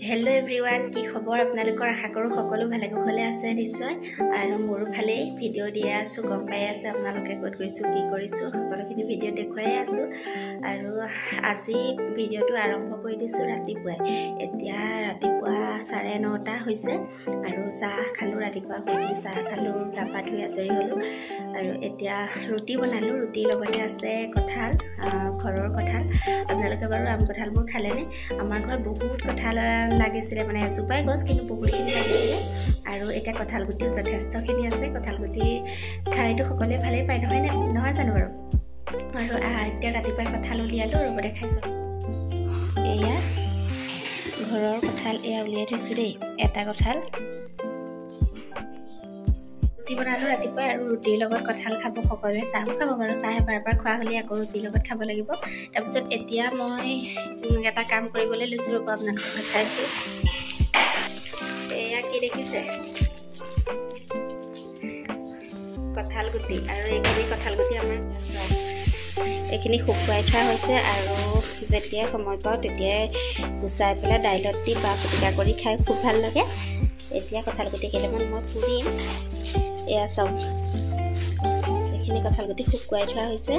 hello everyone की खबर आपनालोकर आशा करूँ सकलो भाले कुशले आछे निश्चय और मोरो भाले भिडिओ दिए आछो गम पाई आछे आपनालोके कत गइछु कि करिछु सकलोखिनि भिडिओ देखुवाई आछो और আজি भिडिओটো आरम्भ करि दिछु रातिपुवाई एतिया रातिपुवा 9:30 হৈছে और चाह खालो रातिपुवा उठि चाह खालो गা পা ধুই आजरि हलो और एतिया रुटी बनालो रुटिर लगते आछे कठाल घरर कठाल आपनालोके बारु आम कठालबो खालेने आमार घर बहुत कठाल লাগিছিলে মানে জুপাই গছ কিন্তু বহুতখিনি লাগিছিলে আৰু এটা কঁঠাল গুটি যথেষ্টখিনি আছে কঁঠাল গুটি খাইতো সকলোৱে ভালেই পায় নহয় জানো বাৰু আৰু এতিয়া ৰাতিপুৱা কঁঠাল উলিয়ালো ৰব দেখাইছো এয়া ঘৰৰ কঁঠাল এয়া উলিয়াই থৈছো দেই এটা কঁঠাল ৰুটি বনালো ৰাতিপুৱা আৰু ৰুটিৰ লগত কঁঠাল খাব সকলোৱে চাহ খাব বাৰু চাহ এবাৰ খোৱা হ'লে আকৌ ৰুটিৰ লগত খাব লাগিব তাৰপিছত এতিয়া মই এটা কাম কৰিবলৈ লৈছো ৰব আপোনালোকক দেখাইছো এয়া কি দেখিছে কঁঠাল গুটি আৰু এইখিনি কঁঠাল গুটি আমাৰ এইখিনি শুকুৱাই থোৱা হৈছে আৰু যেতিয়া সময় পাওঁ তেতিয়াই গুচাই পেলাই দাইলত দি বা পিটিকা কৰি খাই খুব ভাল লাগে এতিয়া কঁঠাল গুটি কেইটামান মই পুৰিম এয়া চাওক এইখিনি কঁঠাল গুটি শুকুৱাই থোৱা হৈছে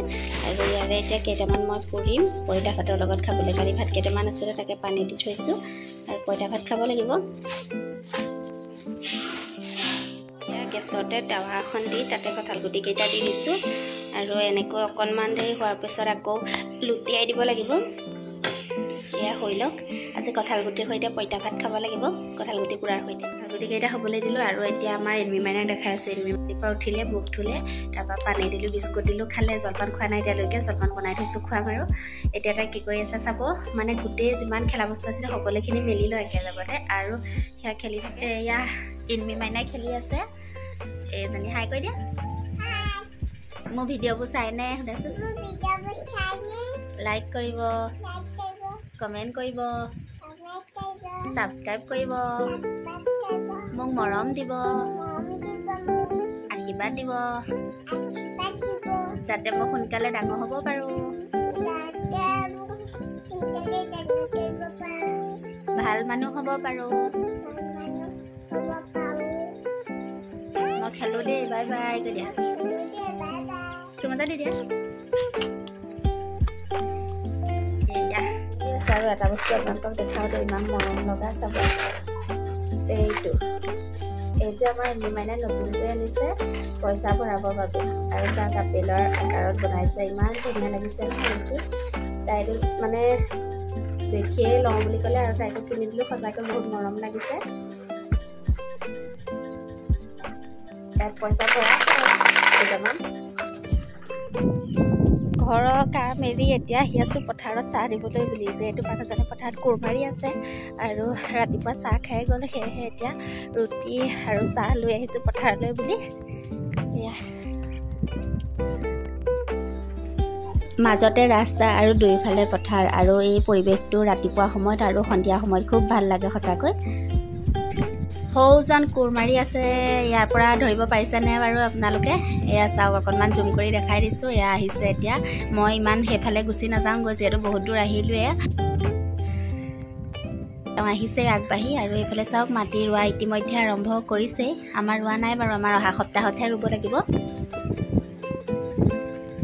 আৰু ইয়াৰে এতিয়া কেইটামান মই পুৰিম পইতা ভাতৰ লগত খাবলৈ কালি ভাত কেইটামান আছিলে তাকে পানী দি থৈছো আৰু পইতা ভাত খাব লাগিব এয়া গেছতে তাৱা এখন দি তাতে কঁঠাল গুটি কেইটা দি দিছো আৰু এনেকৈ অকণমান দেৰি হোৱাৰ পিছত আকৌ লুটিয়াই দিব লাগিব এয়া হৈ লওক আজি কঁঠাল গুটিৰ সৈতে পইতা ভাত খাব লাগিব কঁঠাল গুটি পুৰাৰ সৈতে কঁঠাল গুটি কেইটা হ'বলৈ দিলো আৰু এতিয়া আমাৰ এনমি মাইনাক দেখাই আছে এনমি ৰাতিপুৱা উঠিলে মুখ ধুলে তাৰপৰা পানী দিলো বিস্কুট দিলো খালে জলপান খোৱা নাই এতিয়ালৈকে জলপান বনাই থৈছো খুৱাম আৰু এতিয়া তাই কি কৰি আছে চাব মানে গোটেই যিমান খেলা বস্তু আছিলে সকলোখিনি মেলি লৈ একেলগতে আৰু সেয়া খেলি থাকে এয়া এনমি মাইনাই খেলি আছে এইজনী হাই কৈ দিয়া মোৰ ভিডিঅ'বোৰ চাইনে সুধাচোন লাইক কৰিব কমেন্ট কৰিব সাবস্ক্ৰাইব কৰিব মোক মৰম দিব আশীৰ্বাদ দিব যাতে মই সোনকালে ডাঙৰ হ'ব পাৰো ভাল মানুহ হ'ব পাৰো মই খেলো দেই বাই বাই কৈ দিয়া চুমতা দি দিয়া আৰু এটা বস্তু আপোনালোকক দেখাওঁতে ইমান মৰম লগা চাব এইটো আমাৰ এনিমাইনে নতুনকৈ আনিছে পইচা ভৰাবৰ বাবে আৰু তাক আপেলৰ আকাৰত বনাইছে ইমান ধুনীয়া লাগিছে নহয় তাইটো মানে দেখিয়ে লওঁ বুলি ক'লে আৰু তাইটো কিনি দিলোঁ সঁচাকৈ বহুত মৰম লাগিছে তাত পইচা ভৰাই কেইটামান ঘৰৰ কাম এৰি এতিয়া আহি আছোঁ পথাৰত চাহ দিবলৈ বুলি যিহেতু মানুহজনে পথাৰত কোৰ মাৰি আছে আৰু ৰাতিপুৱা চাহ খাই গ'ল সেয়েহে এতিয়া ৰুটি আৰু চাহ লৈ আহিছোঁ পথাৰলৈ বুলি এয়া মাজতে ৰাস্তা আৰু দুইফালে পথাৰ আৰু এই পৰিৱেশটো ৰাতিপুৱা সময়ত আৰু সন্ধিয়া সময়ত খুব ভাল লাগে সঁচাকৈ সৌজন কোৰ মাৰি আছে ইয়াৰ পৰা ধৰিব পাৰিছেনে বাৰু আপোনালোকে এয়া চাওক অকণমান জুম কৰি দেখাই দিছোঁ এয়া আহিছে এতিয়া মই ইমান সেইফালে গুচি নাযাওঁগৈ যিহেতু বহুত দূৰ আহিলোৱে তেওঁ আহিছে আগবাঢ়ি আৰু এইফালে চাওক মাটি ৰোৱা ইতিমধ্যে আৰম্ভ কৰিছে আমাৰ ৰোৱা নাই বাৰু আমাৰ অহা সপ্তাহতহে ৰুব লাগিব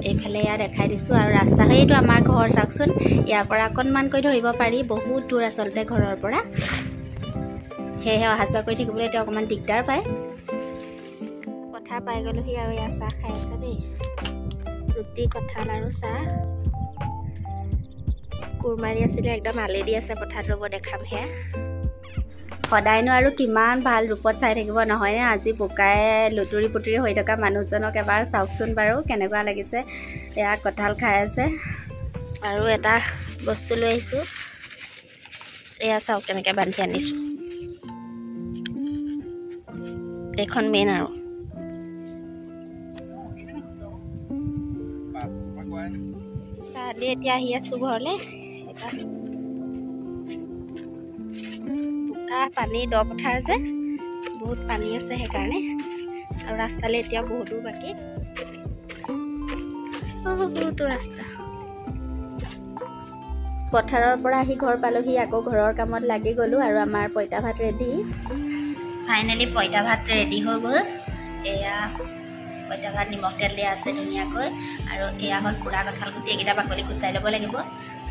এইফালে এয়া দেখাই দিছোঁ আৰু ৰাস্তা সেইটো আমাৰ ঘৰ চাওকচোন ইয়াৰ পৰা অকণমানকৈ ধৰিব পাৰি বহুত দূৰ আচলতে ঘৰৰ পৰা সেয়েহে অহা যোৱা কৰি থাকিবলৈ এতিয়া অকণমান দিগদাৰ পায় পথাৰ পাই গ'লোহি আৰু এয়া চাহ খাই আছে দেই ৰুটি কঁঠাল আৰু চাহ কোৰ মাৰি আছিলে একদম আলি দি আছে পথাৰত ৰ'ব দেখাম সেয়া সদায়নো আৰু কিমান ভাল ৰূপত চাই থাকিব নহয়নে আজি বোকাই লুতুৰি পুতুৰি হৈ থকা মানুহজনক এবাৰ চাওকচোন বাৰু কেনেকুৱা লাগিছে এয়া কঁঠাল খাই আছে আৰু এটা বস্তু লৈ আহিছোঁ এয়া চাওক কেনেকৈ বান্ধি আনিছোঁ এখন মেইন আৰু চাহ দি এতিয়া আহি আছোঁ ঘৰলৈ বোকা পানী দ পথাৰ যে বহুত পানী আছে সেইকাৰণে আৰু ৰাস্তালৈ এতিয়া বহুতো বাকী বহুতো ৰাস্তা পথাৰৰ পৰা আহি ঘৰ পালোহি আকৌ ঘৰৰ কামত লাগি গ'লোঁ আৰু আমাৰ পইতা ভাত ৰেডি ফাইনেলি পইতা ভাত ৰেডি হৈ গ'ল এয়া পইতা ভাত নিমখ তেল দিয়া আছে ধুনীয়াকৈ আৰু এয়া হ'ল পুৰা কঁঠাল গুটি এইকেইটা বাকলি গুচাই ল'ব লাগিব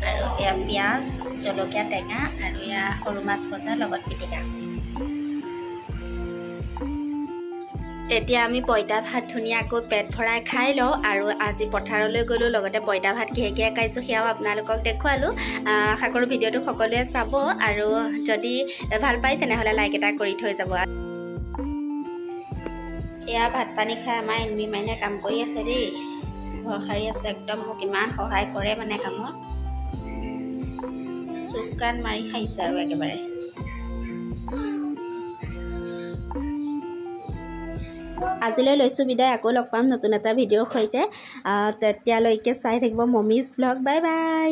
আৰু এয়া পিঁয়াজ জলকীয়া টেঙা আৰু এয়া সৰু মাছ ভজা লগত পিটিকা এতিয়া আমি পইতা ভাত ধুনীয়াকৈ পেট ভৰাই খাই লওঁ আৰু আজি পথাৰলৈ গ'লোঁ লগতে পইতা ভাত কিহে কিহে খাইছোঁ সেয়াও আপোনালোকক দেখুৱালোঁ আশা কৰোঁ ভিডিঅ'টো সকলোৱে চাব আৰু যদি ভাল পায় তেনেহ'লে লাইক এটা কৰি থৈ যাব এয়া ভাত পানী খাই আমাৰ এনমি মাইনে কাম কৰি আছে দেই ঘৰ সাৰি আছে একদম মোক ইমান সহায় কৰে মানে কামত চুক কাণ মাৰি খাইছে আৰু একেবাৰে আজিলৈ লৈছোঁ বিদায় আকৌ লগ পাম নতুন এটা ভিডিঅ'ৰ সৈতে তেতিয়ালৈকে চাই থাকিব মমিজ ব্লগ বাই বাই